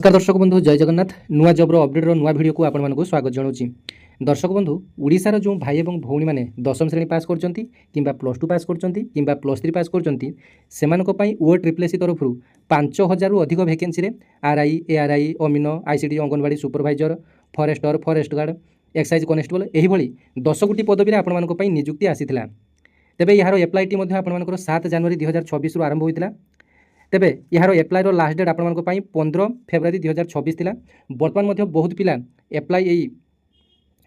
नमस्कार दर्शक बंधु जय जगन्नाथ नुआ जब्र अपडेट्र नुआ भिडियो को आपको स्वागत जनाऊँगी। दर्शक बंधु ओडिशार जो भाई और भौणी मैंने दशम श्रेणी पास करछंती किंबा +2 पास करछंती किंबा +3 पास करछंती सेमानक पई OAAAC तरफ 5000 रु अधिक वैकेंसी रे आरआई एआरआई अमीनो ICD anganwadi supervisor forester forest guard excise constable एही भली 10 गोटी पदवी रे आपनमानक पई नियुक्ति आसीथिला। तेबे यार एप्लाईटी मध्ये आपनमानकर 7 जनवरी 2026 रु आरंभ होइतिला। तेबे यार एप्लाईर लास्ट डेट आपण 15 फेब्रुआरी 2026 थिला। बर्तमान बहुत पिला एप्लाई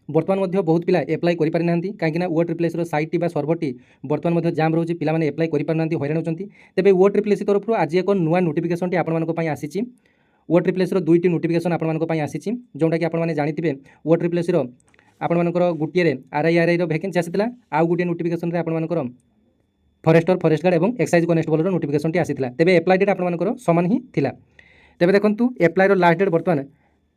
बहुत पिला एप्लाई करि पारि नांती काहेकि OAAAC रो साइट बा सर्वरटी बर्तमान जाम रोची पिला माने एप्लाई करि पारि नांती हैरान होचंती। तेबे OAAAC तरफ आज एक नुआ नोटिफिकेशन टी आपण मानको पई आसीची। OAAAC रो दुईटी नोटिफिकेशन आपण मानको पई आसीची जोंटा कि आपण माने जानिथिबे OAAAC रो आपण मानकर गुटिये रे आरआई रो वैकेंसी आसीतिला आ गुटिये नोटिफिकेशन रे आपण मानकर फॉरेस्टर फॉरेस्ट गार्ड और एक्साइज कनेस्टेबल नोटिफिकेशन टी आसीतिला। तेबे एप्लाई डेट आपण समान ही थिला। तेबे देखंतु एप्लाईर लास्ट डेट बर्तमान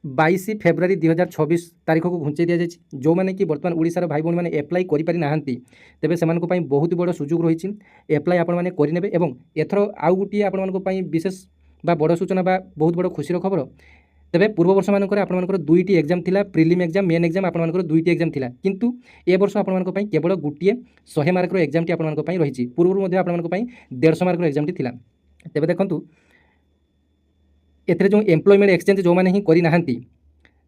22 फेब्रुआरी 2026 तारीख को घुंचे दिया जायछि। जो माने कि बर्तमान ओडिशार भाई भौणी माने एप्लाई करि पारि नाहंती तेबे सेमानको पई बहुत बड़ सुযোগ रहिछि। एप्लाई आपण माने करि नेबे एवं एथरो आउ गुटिये आपण मानको पई विशेष बा बड़ सूचना बा बहुत बड़ खुशीर खबर। तेबे पूर्व वर्ष मानकर आपण मानकर दुईटी एग्जाम थिला प्रिलिम एग्जाम मेन एग्जाम आपण मानकर दुईटी एग्जाम थिला किंतु ए वर्ष आपण मानकर पई केवल गुटिये 100 मार्क रो एग्जाम टी आपण मानकर पई रहिछि। पूर्व मध्ये आपण मानकर पई 150 मार्क रो एग्जाम टी थिला। तेबे देखंतु एथरे जो एम्प्लॉयमेंट एक्सचेंज जो माने ही करि नाहंती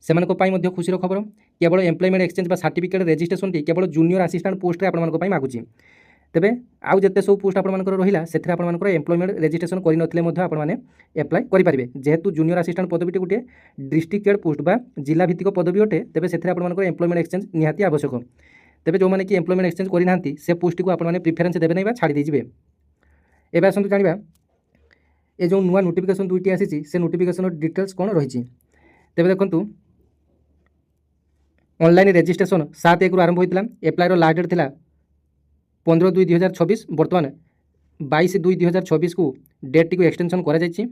सेमानको पई मध्ये खुशीर खबर। केवल एम्प्लॉयमेंट एक्सचेंज बा सर्टिफिकेट रजिस्ट्रेशन टी केवल जूनियर असिस्टेंट पोस्ट रे आपण मानकर पई मागुछि। तेबे आउ जते सब पोस्ट आपण मानकर रहिला सेथरे आपण मानकर एम्प्लॉयमेंट रजिस्ट्रेशन करि नथिले मध्ये आपण माने एप्लाई करि परिबे। जेहेतु जूनियर असिस्टेंट पदवीटी गुटे डिस्ट्रिक्ट केड पोस्ट बा जिला भित्तिक पदवी अटे तेबे सेथरे आपण मानकर एम्प्लॉयमेंट एक्सचेंज निहाती आवश्यक। तेबे जो माने कि एम्प्लॉयमेंट एक्सचेंज करि नाहंती से पोस्ट को आपण माने प्रिफरेंस देबे नै बा छाडी दे जिवे। एबे आसंतु जानिबा ए जो नुआ नोटिफिकेशन दुईटी आसीची से नोटिफिकेशन डिटेल्स कोन रहिची। तेबे देखंतु ऑनलाइन रजिस्ट्रेशन 7/1 रु आरंभ होइतिला। एप्लाई रो लास्ट डेट थिला 15/2/2026 बर्तमान 22/2/2026 को डेट टी को एक्सटेंशन करा जायछि।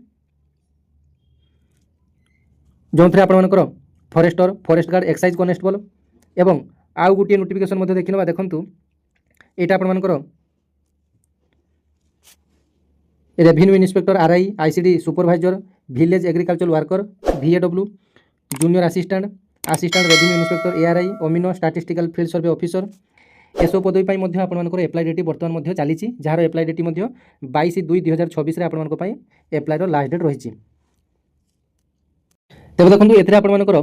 जो थरे आपण मानकर forester forest guard excise constable एवं आउ गुटिये नोटिफिकेशन मध्ये देखिनबा। देखंतु एटा आपण मानकर revenue inspector RI ICD supervisor village agriculture worker VAW junior assistant assistant revenue inspector ARY amino statistical field survey officer एसो पदवी पाई मध्ये आपण मानकर एप्लाई डेट बर्तमान मध्ये चलीछि। जार एप्लाई डेट मध्ये 22/2/2026 रे आपण मानकर पाई एप्लाई रो लास्ट डेट रहिछि। तेबे देखंतु एथरे आपण मानकर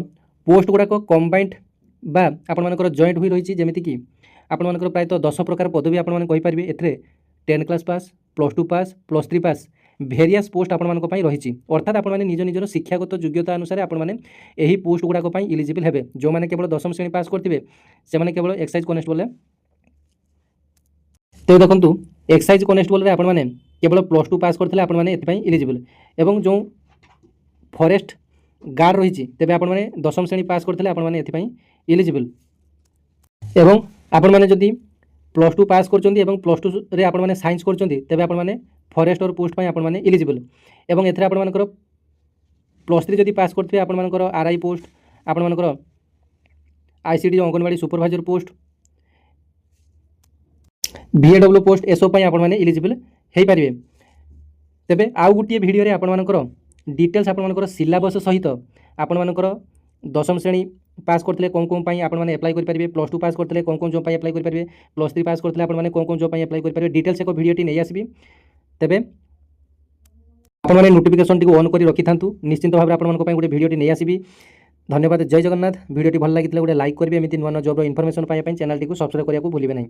पोस्ट गुडा को कंबाइंड बा आपण मानकर जॉइंट होई रहिछि। जेमिति कि आपण मानकर प्राय तो 10 प्रकार पदवी आपण मान कहि परिबे। एथरे 10 क्लास पास +2 पास +3 पास भेरियस पोस्ट आपण मानक पई रहिछि। अर्थात आपण माने निज निजर शिक्षागत योग्यता अनुसार आपण माने एही पोस्ट गुडा को पई एलिजिबल हेबे। जो माने केवल दशम श्रेणी पास करथिबे से माने केवल एक्साइज कनेस्टेबल। तो देखंतु एक्साइज कनेस्टेबल रे आपण माने केवल +2 पास करथिले आपण माने एथि पई एलिजिबल एवं जो फॉरेस्ट गार्ड रहिछि तेबे आपण माने दशम श्रेणी पास करथिले आपण माने एथि पई एलिजिबल एवं आपण माने जदि +2 पास करचंदी एवं +2 रे आपण माने साइंस करचंदी तेबे आपण माने फॉरेस्ट और पोस्ट पई आपण माने एलिजिबल एवं एथरे आपण मानकर +3 जदि पास करथिबे आपण मानकर आरआई पोस्ट आपण मानकर ICD anganwadi supervisor post VAW post एसो पई आपण माने एलिजिबल हेई परिबे। तेबे आउ गुटिये भिडियो रे आपण मानकर डिटेल्स आपण मानकर सिलेबस सहित आपण मानकर दशम श्रेणी पास करथिले कोन कोन पई आपण माने अप्लाई करि परिबे +2 पास करथिले कोन कोन जॉब पई अप्लाई करि परिबे +3 पास करथिले आपण माने कोन कोन जॉब पई अप्लाई करि परिबे डिटेल्स एको भिडियो टी नै आसीबी। तेबे आपण माने नोटिफिकेशन टी को ऑन करी रखि थांतु निश्चित भाबरे आपण मानको पई गुटे भिडियो टी नै आसीबी। धन्यवाद जय जगन्नाथ। भिडियो टी भल लागितले गुटे लाइक करबे एमिति नुवा नुवा जॉब रो इन्फॉर्मेशन पाया पई चैनल टी को सब्सक्राइब करिया को भूलिबे नै।